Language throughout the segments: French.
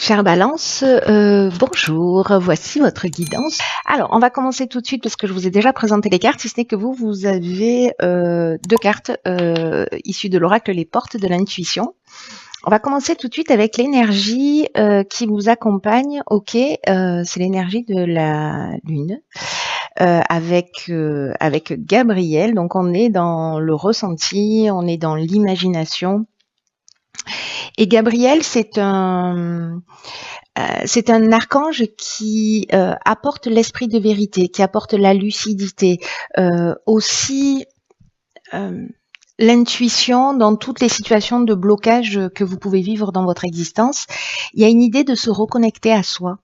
Chère Balance, bonjour, voici votre guidance. Alors, on va commencer tout de suite parce que je vous ai déjà présenté les cartes, si ce n'est que vous avez deux cartes issues de l'oracle Les Portes de l'Intuition. On va commencer tout de suite avec l'énergie qui vous accompagne. Ok, c'est l'énergie de la Lune avec Gabriel. Donc, on est dans le ressenti, on est dans l'imagination. Et Gabriel, c'est un archange qui apporte l'esprit de vérité, qui apporte la lucidité, aussi l'intuition dans toutes les situations de blocage que vous pouvez vivre dans votre existence. Il y a une idée de se reconnecter à soi.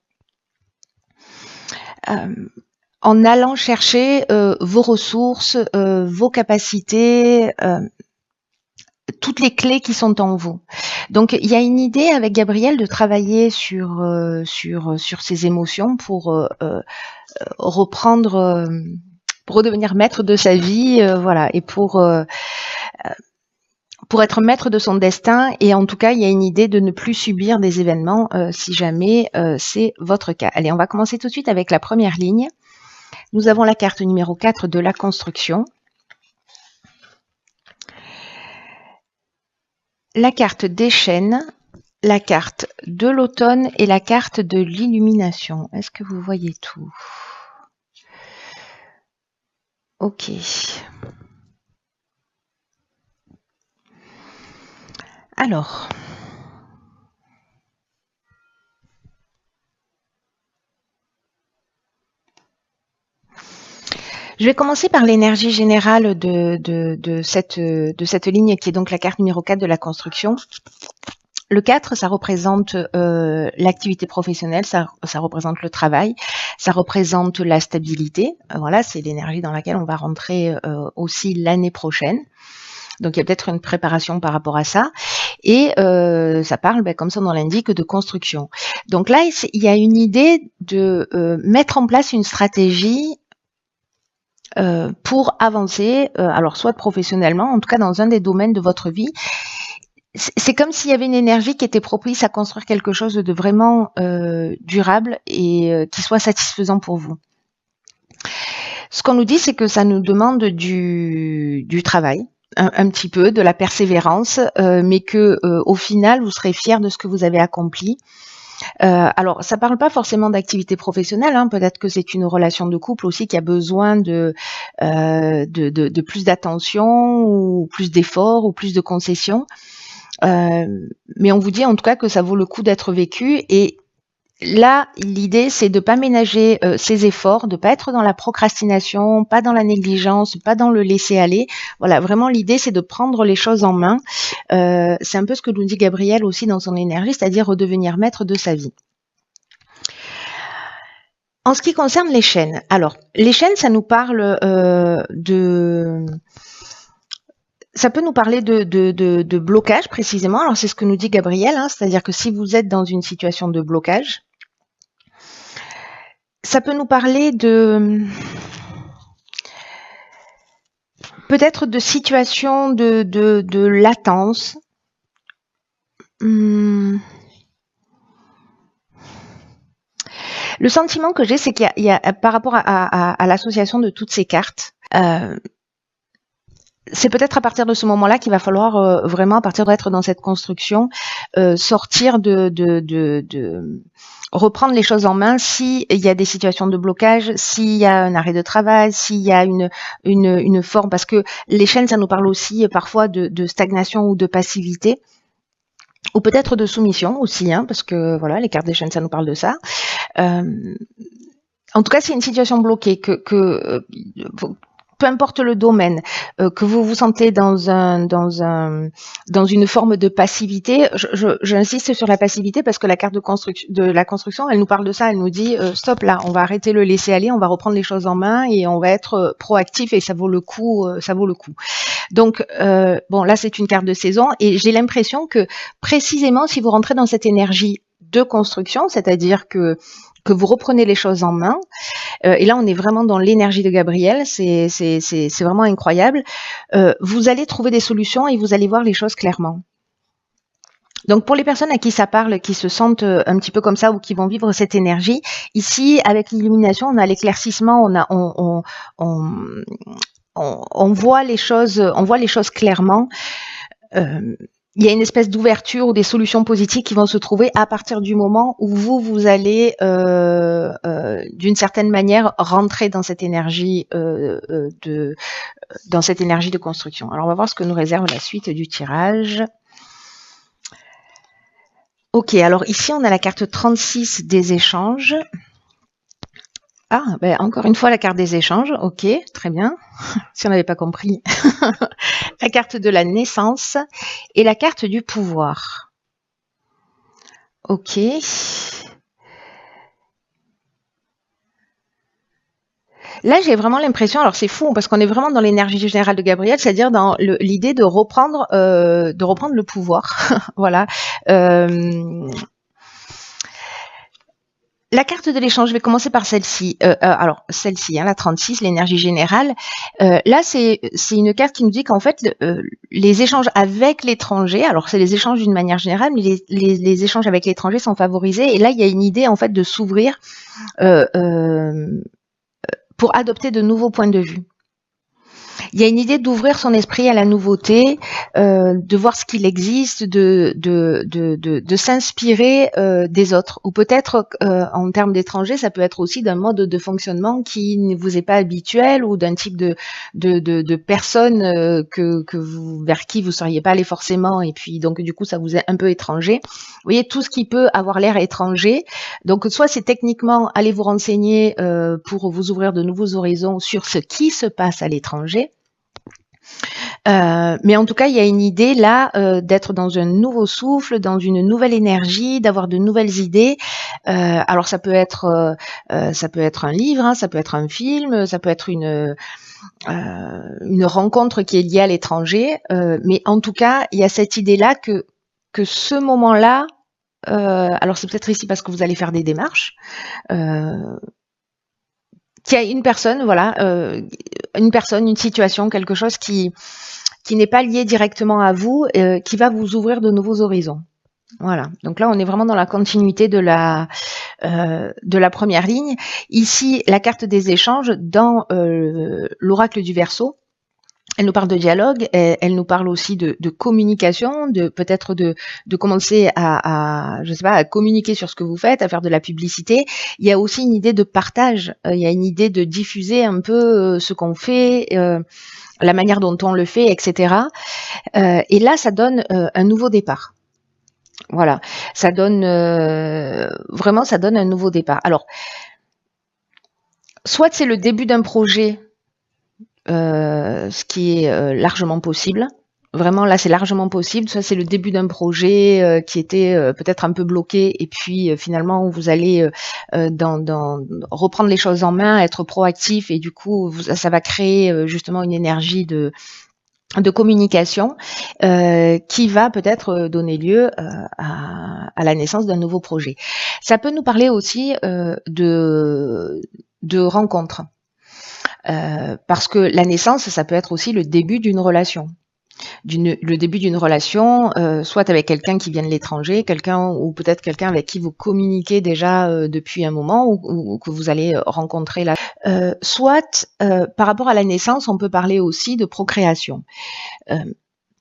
En allant chercher vos ressources, vos capacités, toutes les clés qui sont en vous. Donc, il y a une idée avec Gabriel de travailler sur ses émotions pour reprendre, pour redevenir maître de sa vie, voilà, et pour être maître de son destin. Et en tout cas, il y a une idée de ne plus subir des événements si jamais c'est votre cas. Allez, on va commencer tout de suite avec la première ligne. Nous avons la carte numéro 4 de la construction. La carte des chênes, la carte de l'automne et la carte de l'illumination. Est-ce que vous voyez tout? Ok. Alors, je vais commencer par l'énergie générale de cette ligne qui est donc la carte numéro 4 de la construction. Le 4, ça représente l'activité professionnelle, ça représente le travail, ça représente la stabilité. Voilà, c'est l'énergie dans laquelle on va rentrer aussi l'année prochaine. Donc, il y a peut-être une préparation par rapport à ça. Et ça parle, comme son nom l'indique, de construction. Donc là, il y a une idée de mettre en place une stratégie pour avancer, alors soit professionnellement, en tout cas dans un des domaines de votre vie. C'est comme s'il y avait une énergie qui était propice à construire quelque chose de vraiment durable et qui soit satisfaisant pour vous. Ce qu'on nous dit, c'est que ça nous demande du travail, un petit peu, de la persévérance, mais que au final, vous serez fiers de ce que vous avez accompli. Alors, ça parle pas forcément d'activité professionnelle, hein. Peut-être que c'est une relation de couple aussi qui a besoin de plus d'attention ou plus d'efforts ou plus de concessions. Mais on vous dit en tout cas que ça vaut le coup d'être vécu. Et là, l'idée, c'est de pas ménager ses efforts, de pas être dans la procrastination, pas dans la négligence, pas dans le laisser-aller. Voilà, vraiment, l'idée, c'est de prendre les choses en main. C'est un peu ce que nous dit Gabriel aussi dans son énergie, c'est-à-dire redevenir maître de sa vie. En ce qui concerne les chaînes, alors, les chaînes, ça nous parle ça peut nous parler de blocage précisément. Alors, c'est ce que nous dit Gabriel, hein, c'est-à-dire que si vous êtes dans une situation de blocage, ça peut nous parler peut-être de situation de latence. Le sentiment que j'ai, c'est qu'il y a par rapport à l'association de toutes ces cartes, c'est peut-être à partir de ce moment-là qu'il va falloir vraiment, à partir d'être dans cette construction, sortir reprendre les choses en main s'il y a des situations de blocage, s'il y a un arrêt de travail, s'il y a une forme, parce que les chaînes, ça nous parle aussi parfois de stagnation ou de passivité, ou peut-être de soumission aussi, hein, parce que voilà, les cartes des chaînes, ça nous parle de ça. En tout cas, c'est une situation bloquée peu importe le domaine, que vous vous sentez dans une forme de passivité. J'insiste sur la passivité parce que la carte de la construction, elle nous parle de ça. Elle nous dit stop là, on va arrêter le laisser aller, on va reprendre les choses en main et on va être proactif et ça vaut le coup. Donc bon, là c'est une carte de saison et j'ai l'impression que précisément si vous rentrez dans cette énergie de construction, c'est-à-dire que vous reprenez les choses en main. Et là, on est vraiment dans l'énergie de Gabriel. C'est vraiment incroyable. Vous allez trouver des solutions et vous allez voir les choses clairement. Donc pour les personnes à qui ça parle, qui se sentent un petit peu comme ça ou qui vont vivre cette énergie, ici avec l'illumination, on a l'éclaircissement, on voit les choses, clairement. Il y a une espèce d'ouverture ou des solutions positives qui vont se trouver à partir du moment où vous allez d'une certaine manière rentrer dans cette énergie de construction. Alors on va voir ce que nous réserve la suite du tirage. Ok, alors ici on a la carte 36 des échanges. Ah, ben encore une fois la carte des échanges, ok, très bien, si on n'avait pas compris. La carte de la naissance et la carte du pouvoir. Ok. Là, j'ai vraiment l'impression, alors c'est fou, parce qu'on est vraiment dans l'énergie générale de Gabriel, c'est-à-dire dans l'idée de reprendre le pouvoir. Voilà. La carte de l'échange, je vais commencer par celle-ci. Alors, celle-ci, hein, la 36, l'énergie générale. Là, c'est une carte qui nous dit qu'en fait, les échanges avec l'étranger, alors c'est les échanges d'une manière générale, mais les échanges avec l'étranger sont favorisés. Et là, il y a une idée, en fait, de s'ouvrir pour adopter de nouveaux points de vue. Il y a une idée d'ouvrir son esprit à la nouveauté, de voir ce qu'il existe, de s'inspirer des autres. Ou peut-être, en termes d'étrangers, ça peut être aussi d'un mode de fonctionnement qui ne vous est pas habituel ou d'un type de personne vers qui vous ne seriez pas allé forcément. Et puis, donc, du coup, ça vous est un peu étranger. Vous voyez, tout ce qui peut avoir l'air étranger. Donc, soit c'est techniquement, allez vous renseigner pour vous ouvrir de nouveaux horizons sur ce qui se passe à l'étranger. Mais en tout cas, il y a une idée là d'être dans un nouveau souffle, dans une nouvelle énergie, d'avoir de nouvelles idées. Alors ça peut être un livre, hein, ça peut être un film, ça peut être une rencontre qui est liée à l'étranger. Mais en tout cas, il y a cette idée-là que ce moment-là, alors c'est peut-être ici parce que vous allez faire des démarches. Qu'il y a une personne, voilà, une situation, quelque chose qui n'est pas lié directement à vous, qui va vous ouvrir de nouveaux horizons. Voilà. Donc là, on est vraiment dans la continuité de la première ligne. Ici, la carte des échanges dans l'oracle du Verseau. Elle nous parle de dialogue, elle nous parle aussi de communication, de peut-être de commencer à je sais pas, à communiquer sur ce que vous faites, à faire de la publicité. Il y a aussi une idée de partage, il y a une idée de diffuser un peu ce qu'on fait, la manière dont on le fait, etc. Et là, ça donne un nouveau départ. Voilà, ça donne vraiment, ça donne un nouveau départ. Alors, soit c'est le début d'un projet, ce qui est largement possible. Vraiment, là, c'est largement possible. Soit c'est le début d'un projet qui était peut-être un peu bloqué, et puis finalement, vous allez reprendre les choses en main, être proactif, et du coup, ça va créer justement une énergie de communication qui va peut-être donner lieu à la naissance d'un nouveau projet. Ça peut nous parler aussi de rencontres. Parce que la naissance, ça peut être aussi le début d'une relation. Le début d'une relation, soit avec quelqu'un qui vient de l'étranger, ou peut-être quelqu'un avec qui vous communiquez déjà depuis un moment, ou que vous allez rencontrer là. Soit, par rapport à la naissance, on peut parler aussi de procréation.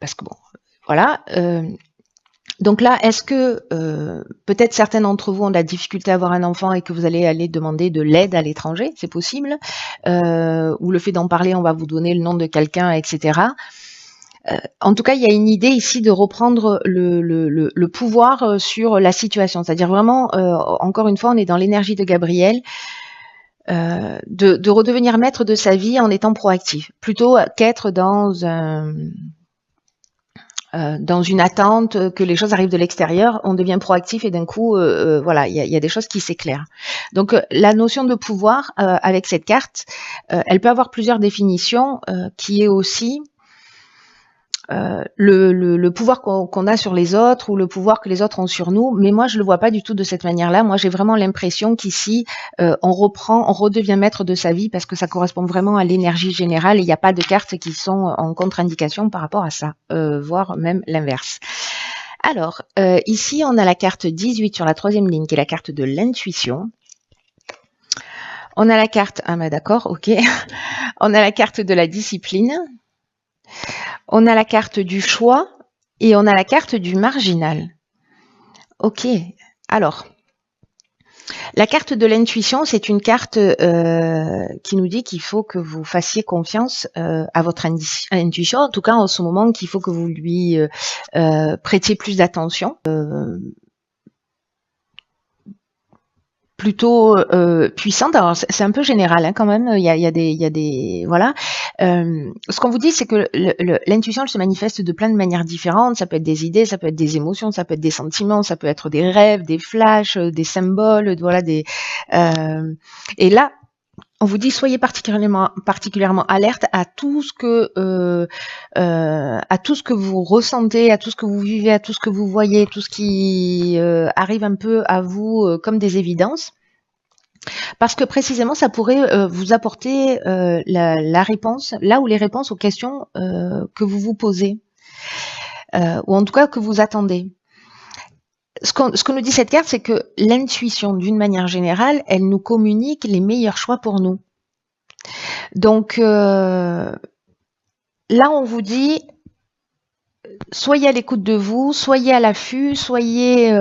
Parce que bon, voilà. Donc là, est-ce que peut-être certains d'entre vous ont de la difficulté à avoir un enfant et que vous allez aller demander de l'aide à l'étranger, c'est possible, ou le fait d'en parler, on va vous donner le nom de quelqu'un, etc. En tout cas, il y a une idée ici de reprendre le pouvoir sur la situation, c'est-à-dire vraiment, encore une fois, on est dans l'énergie de Gabriel, de redevenir maître de sa vie en étant proactif, plutôt qu'être dans une attente que les choses arrivent de l'extérieur. On devient proactif et d'un coup, voilà, il y a des choses qui s'éclairent. Donc, la notion de pouvoir avec cette carte, elle peut avoir plusieurs définitions, qui est aussi le pouvoir qu'on a sur les autres ou le pouvoir que les autres ont sur nous. Mais moi, je le vois pas du tout de cette manière-là. Moi, j'ai vraiment l'impression qu'ici, on redevient maître de sa vie parce que ça correspond vraiment à l'énergie générale. Il n'y a pas de cartes qui sont en contre-indication par rapport à ça, voire même l'inverse. Alors, ici, on a la carte 18 sur la 3e ligne, qui est la carte de l'intuition. On a la carte, ah bah d'accord, ok. On a la carte de la discipline. On a la carte du choix et on a la carte du marginal. Ok, alors, la carte de l'intuition, c'est une carte qui nous dit qu'il faut que vous fassiez confiance à votre intuition, en tout cas en ce moment qu'il faut que vous lui prêtiez plus d'attention. Plutôt puissante. Alors c'est un peu général hein, quand même. Il y a des voilà. Ce qu'on vous dit, c'est que l'intuition, elle se manifeste de plein de manières différentes. Ça peut être des idées, ça peut être des émotions, ça peut être des sentiments, ça peut être des rêves, des flashs, des symboles, voilà des. Et là, on vous dit soyez particulièrement alerte à tout ce que vous ressentez, à tout ce que vous vivez, à tout ce que vous voyez, tout ce qui arrive un peu à vous comme des évidences. Parce que précisément, ça pourrait vous apporter la réponse, là où les réponses aux questions que vous vous posez, ou en tout cas que vous attendez. Ce que nous dit cette carte, c'est que l'intuition, d'une manière générale, elle nous communique les meilleurs choix pour nous. Donc là, on vous dit, soyez à l'écoute de vous, soyez à l'affût, soyez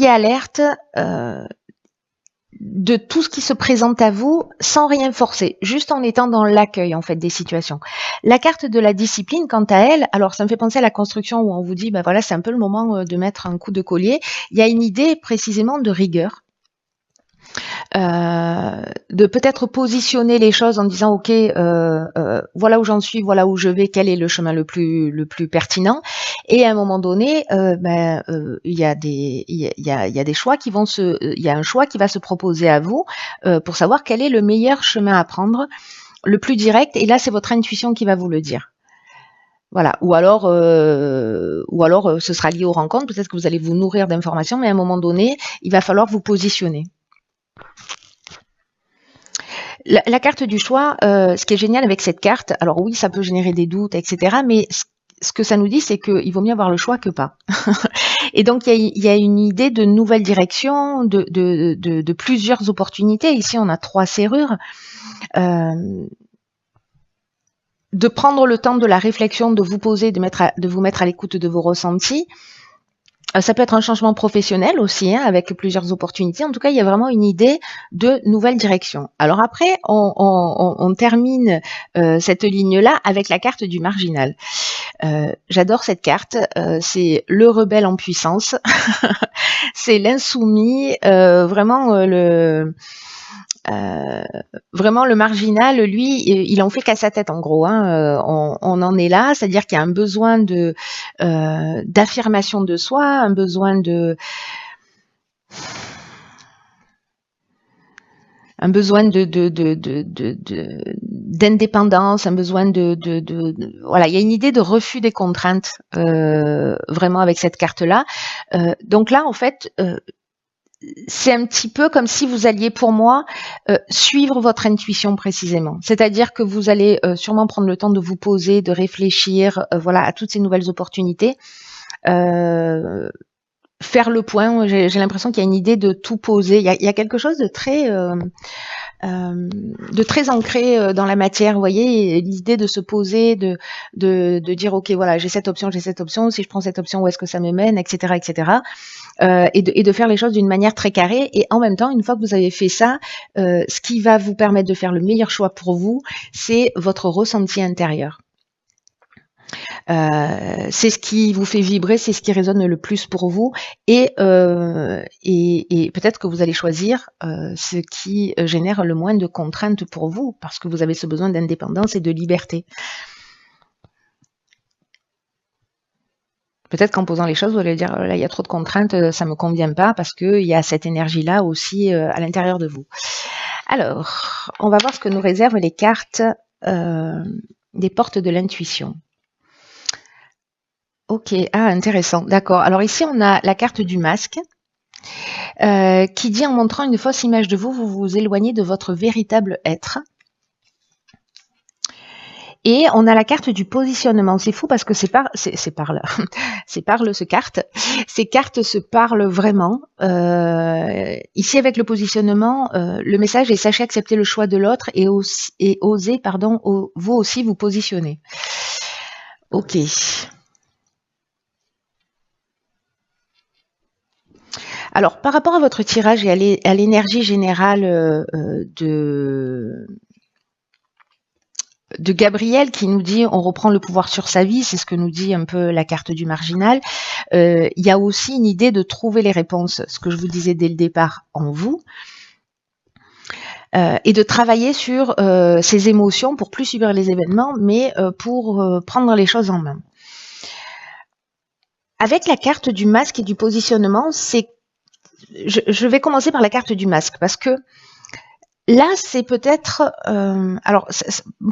alerte de tout ce qui se présente à vous sans rien forcer, juste en étant dans l'accueil en fait des situations. La carte de la discipline, quant à elle, alors ça me fait penser à la construction où on vous dit, ben voilà, c'est un peu le moment de mettre un coup de collier. Il y a une idée précisément de rigueur. De peut-être positionner les choses en disant ok voilà où j'en suis, voilà où je vais, quel est le chemin le plus pertinent, et à un moment donné il y a des choix qui vont il y a un choix qui va se proposer à vous pour savoir quel est le meilleur chemin à prendre, le plus direct, et là c'est votre intuition qui va vous le dire. Voilà, ou alors ce sera lié aux rencontres, peut-être que vous allez vous nourrir d'informations, mais à un moment donné il va falloir vous positionner. La carte du choix, ce qui est génial avec cette carte, alors oui, ça peut générer des doutes, etc. Mais ce que ça nous dit, c'est qu'il vaut mieux avoir le choix que pas. Et donc, il y a une idée de nouvelle direction, de plusieurs opportunités. Ici, on a 3 serrures. De prendre le temps de la réflexion, de vous poser, de vous mettre à l'écoute de vos ressentis. Ça peut être un changement professionnel aussi, hein, avec plusieurs opportunités. En tout cas, il y a vraiment une idée de nouvelle direction. Alors après, on termine cette ligne-là avec la carte du marginal. J'adore cette carte. C'est le rebelle en puissance. C'est l'insoumis. Vraiment le marginal, lui, il en fait qu'à sa tête en gros. Hein. On en est là, c'est-à-dire qu'il y a un besoin d'affirmation de soi, un besoin d'indépendance, un besoin voilà, il y a une idée de refus des contraintes vraiment avec cette carte-là. Donc là, en fait. C'est un petit peu comme si vous alliez, pour moi, suivre votre intuition précisément. C'est-à-dire que vous allez sûrement prendre le temps de vous poser, de réfléchir, voilà, à toutes ces nouvelles opportunités. Faire le point. J'ai l'impression qu'il y a une idée de tout poser. Il y a quelque chose de très ancré dans la matière, vous voyez, l'idée de se poser, de dire ok, voilà, j'ai cette option, si je prends cette option, où est-ce que ça me mène, etc., etc. Et de faire les choses d'une manière très carrée. Et en même temps, une fois que vous avez fait ça, ce qui va vous permettre de faire le meilleur choix pour vous, c'est votre ressenti intérieur. C'est ce qui vous fait vibrer, c'est ce qui résonne le plus pour vous, et peut-être que vous allez choisir ce qui génère le moins de contraintes pour vous, parce que vous avez ce besoin d'indépendance et de liberté. Peut-être qu'en posant les choses, vous allez dire là, il y a trop de contraintes, ça me convient pas, parce qu'il y a cette énergie-là aussi à l'intérieur de vous. Alors, on va voir ce que nous réservent les cartes des portes de l'intuition. Ok, intéressant, d'accord. Alors ici, on a la carte du masque qui dit, en montrant une fausse image de vous, vous vous éloignez de votre véritable être. Et on a la carte du positionnement. C'est fou parce que c'est parle ce carte. Ces cartes se parlent vraiment. Ici, avec le positionnement, le message est sachez accepter le choix de l'autre et oser, vous aussi vous positionner. Ok. Alors, par rapport à votre tirage et à l'énergie générale de Gabriel qui nous dit on reprend le pouvoir sur sa vie, c'est ce que nous dit un peu la carte du marginal. Il y a aussi une idée de trouver les réponses, ce que je vous disais dès le départ, en vous. Et de travailler sur ses émotions pour plus subir les événements, mais pour prendre les choses en main. Avec la carte du masque et du positionnement, je vais commencer par la carte du masque parce que là, c'est peut-être, alors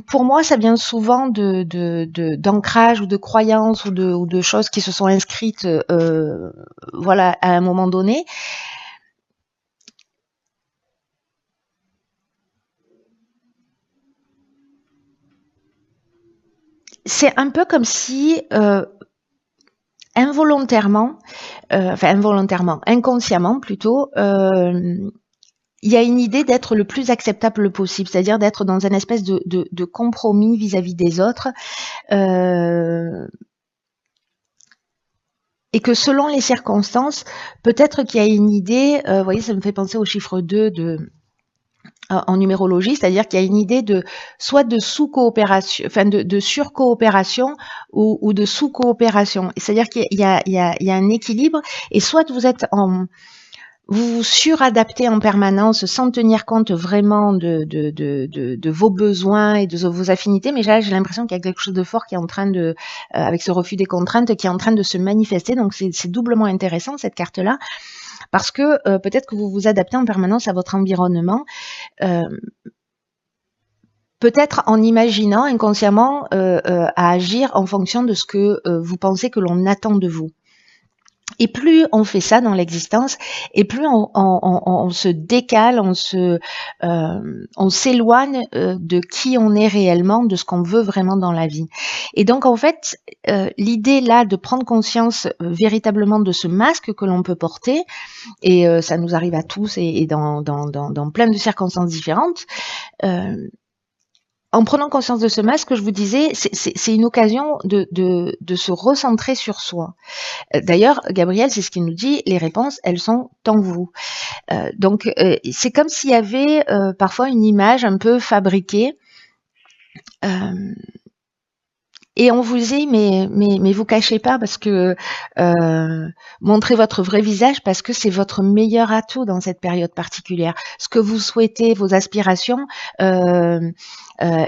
pour moi, ça vient souvent d'ancrage ou de croyances ou de choses qui se sont inscrites, voilà, à un moment donné. C'est un peu comme si involontairement, inconsciemment plutôt, il y a une idée d'être le plus acceptable possible, c'est-à-dire d'être dans une espèce de compromis vis-à-vis des autres, et que selon les circonstances, peut-être qu'il y a une idée, vous voyez, ça me fait penser au chiffre 2 en numérologie, c'est-à-dire qu'il y a une idée soit de sous-coopération, enfin de sur-coopération ou de sous-coopération. C'est-à-dire qu'il y a un équilibre, et soit vous vous suradaptez en permanence sans tenir compte vraiment de vos besoins et de vos affinités, mais là j'ai l'impression qu'il y a quelque chose de fort qui est en train avec ce refus des contraintes, qui est en train de se manifester. Donc c'est doublement intéressant cette carte-là, parce que peut-être que vous vous adaptez en permanence à votre environnement, peut-être en imaginant inconsciemment à agir en fonction de ce que vous pensez que l'on attend de vous. Et plus on fait ça dans l'existence, et plus on se décale, on s'éloigne de qui on est réellement, de ce qu'on veut vraiment dans la vie. Et donc en fait, l'idée là de prendre conscience véritablement de ce masque que l'on peut porter, et ça nous arrive à tous et dans plein de circonstances différentes. En prenant conscience de ce masque, je vous disais, c'est une occasion de se recentrer sur soi. D'ailleurs, Gabriel, c'est ce qu'il nous dit, les réponses, elles sont en vous. Donc, c'est comme s'il y avait parfois une image un peu fabriquée, et on vous dit, mais vous cachez pas, parce que montrez votre vrai visage, parce que c'est votre meilleur atout dans cette période particulière. Ce que vous souhaitez, vos aspirations,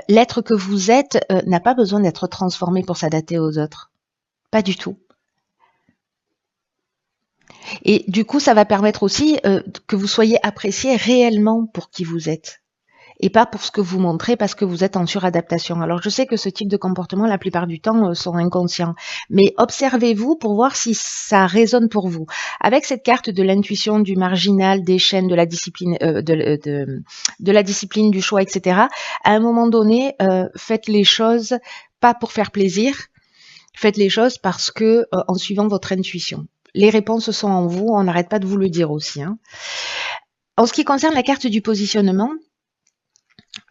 l'être que vous êtes n'a pas besoin d'être transformé pour s'adapter aux autres. Pas du tout. Et du coup, ça va permettre aussi que vous soyez apprécié réellement pour qui vous êtes, et pas pour ce que vous montrez parce que vous êtes en suradaptation. Alors je sais que ce type de comportement, la plupart du temps, sont inconscients, mais observez-vous pour voir si ça résonne pour vous. Avec cette carte de l'intuition, du marginal, des chaînes, de la discipline, de la discipline, du choix, etc., à un moment donné, faites les choses pas pour faire plaisir, faites les choses parce que en suivant votre intuition. Les réponses sont en vous, on n'arrête pas de vous le dire aussi. Hein. En ce qui concerne la carte du positionnement,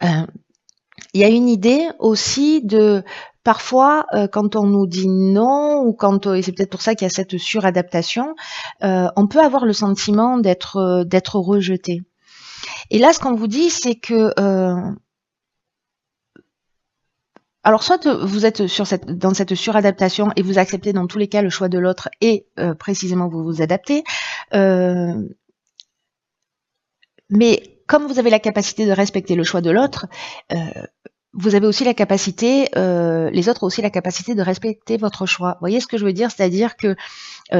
il y a une idée aussi de parfois quand on nous dit non, ou et c'est peut-être pour ça qu'il y a cette suradaptation, on peut avoir le sentiment d'être rejeté. Et là, ce qu'on vous dit, c'est que alors soit vous êtes dans cette suradaptation et vous acceptez dans tous les cas le choix de l'autre et précisément vous vous adaptez, mais comme vous avez la capacité de respecter le choix de l'autre, vous avez aussi la capacité, les autres ont aussi la capacité de respecter votre choix. Vous voyez ce que je veux dire? C'est-à-dire que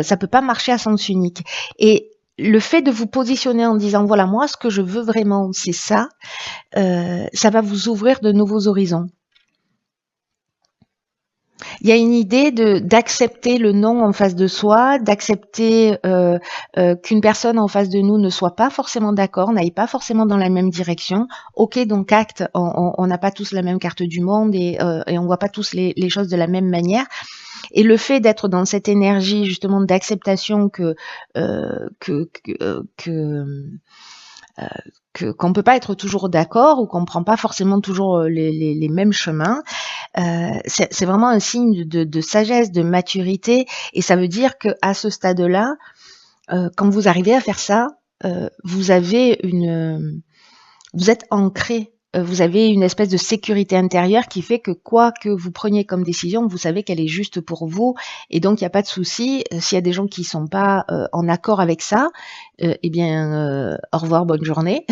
ça peut pas marcher à sens unique. Et le fait de vous positionner en disant voilà, moi ce que je veux vraiment c'est ça, ça va vous ouvrir de nouveaux horizons. Il y a une idée d'accepter le non en face de soi, d'accepter qu'une personne en face de nous ne soit pas forcément d'accord, n'aille pas forcément dans la même direction. Ok, donc acte, on n'a pas tous la même carte du monde et on voit pas tous les choses de la même manière. Et le fait d'être dans cette énergie justement d'acceptation qu'on peut pas être toujours d'accord ou qu'on prend pas forcément toujours les mêmes chemins, c'est vraiment un signe de sagesse, de maturité, et ça veut dire que à ce stade-là, quand vous arrivez à faire ça, vous avez vous êtes ancré. Vous avez une espèce de sécurité intérieure qui fait que quoi que vous preniez comme décision, vous savez qu'elle est juste pour vous, et donc il n'y a pas de souci. S'il y a des gens qui sont pas en accord avec ça, eh bien, au revoir, bonne journée.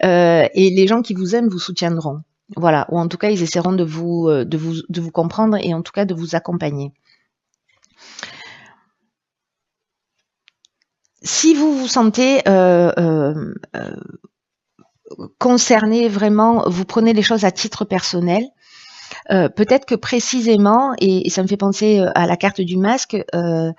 Et les gens qui vous aiment vous soutiendront. Voilà, ou en tout cas, ils essaieront de vous comprendre et en tout cas de vous accompagner. Si vous vous sentez concerné vraiment, vous prenez les choses à titre personnel, peut-être que précisément, et ça me fait penser à la carte du masque, il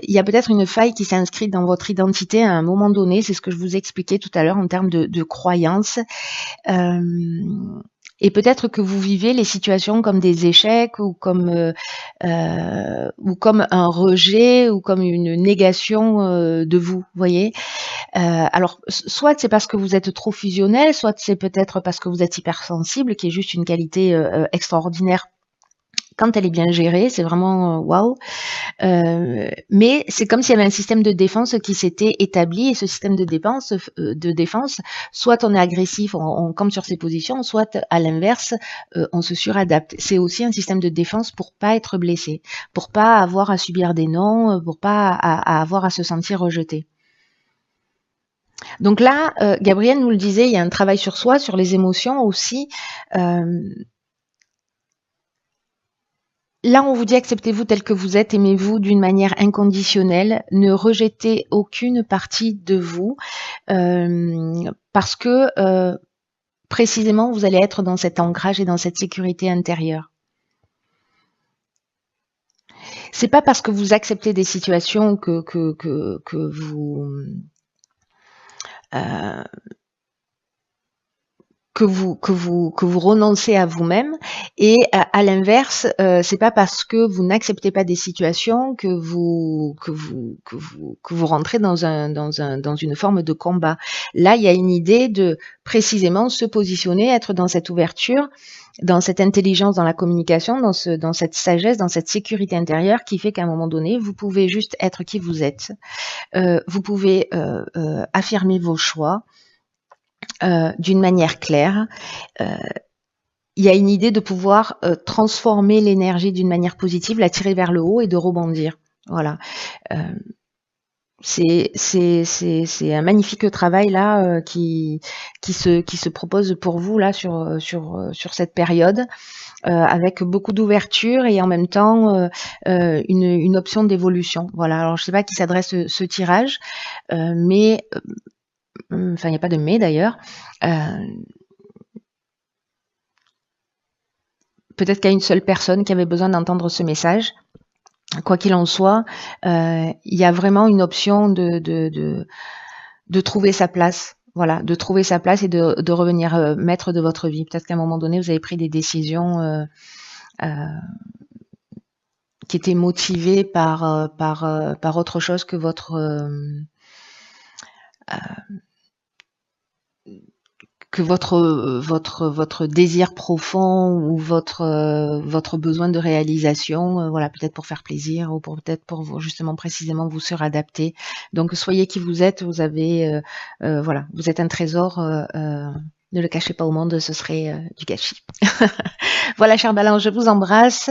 y a peut-être une faille qui s'est inscrite dans votre identité à un moment donné, c'est ce que je vous expliquais tout à l'heure en termes de croyances. Et peut-être que vous vivez les situations comme des échecs ou comme un rejet ou comme une négation de vous, voyez. Alors, soit c'est parce que vous êtes trop fusionnel, soit c'est peut-être parce que vous êtes hypersensible, qui est juste une qualité extraordinaire quand elle est bien gérée. C'est vraiment waouh. Mais c'est comme s'il y avait un système de défense qui s'était établi, et ce système de défense, soit on est agressif, on campe sur ses positions, soit à l'inverse, on se suradapte. C'est aussi un système de défense pour pas être blessé, pour pas avoir à subir des non, pour pas à avoir à se sentir rejeté. Donc là, Gabriel nous le disait, il y a un travail sur soi, sur les émotions aussi. Là, on vous dit acceptez-vous tel que vous êtes, aimez-vous d'une manière inconditionnelle, ne rejetez aucune partie de vous, parce que précisément, vous allez être dans cet ancrage et dans cette sécurité intérieure. C'est pas parce que vous acceptez des situations que vous que vous renoncez à vous-même, et à l'inverse, c'est pas parce que vous n'acceptez pas des situations que vous rentrez dans une forme de combat. Là, il y a une idée de précisément se positionner, être dans cette ouverture, dans cette intelligence dans la communication, dans cette sagesse, dans cette sécurité intérieure qui fait qu'à un moment donné, vous pouvez juste être qui vous êtes. Vous pouvez affirmer vos choix d'une manière claire. Il y a une idée de pouvoir transformer l'énergie d'une manière positive, la tirer vers le haut et de rebondir. Voilà. C'est un magnifique travail là qui se propose pour vous là sur cette période, avec beaucoup d'ouverture et en même temps une option d'évolution. Voilà. Alors je sais pas à qui s'adresse ce tirage, mais enfin il n'y a pas de mais d'ailleurs. Peut-être qu'il y a une seule personne qui avait besoin d'entendre ce message. Quoi qu'il en soit, il y a vraiment une option de trouver sa place. Voilà, de trouver sa place et de revenir maître de votre vie. Peut-être qu'à un moment donné, vous avez pris des décisions qui étaient motivées par autre chose que votre désir profond ou votre besoin de réalisation, voilà, peut-être pour faire plaisir ou peut-être pour justement précisément vous suradapter. Donc soyez qui vous êtes, vous avez voilà, vous êtes un trésor, ne le cachez pas au monde, ce serait du gâchis. Voilà, chère Balance, je vous embrasse.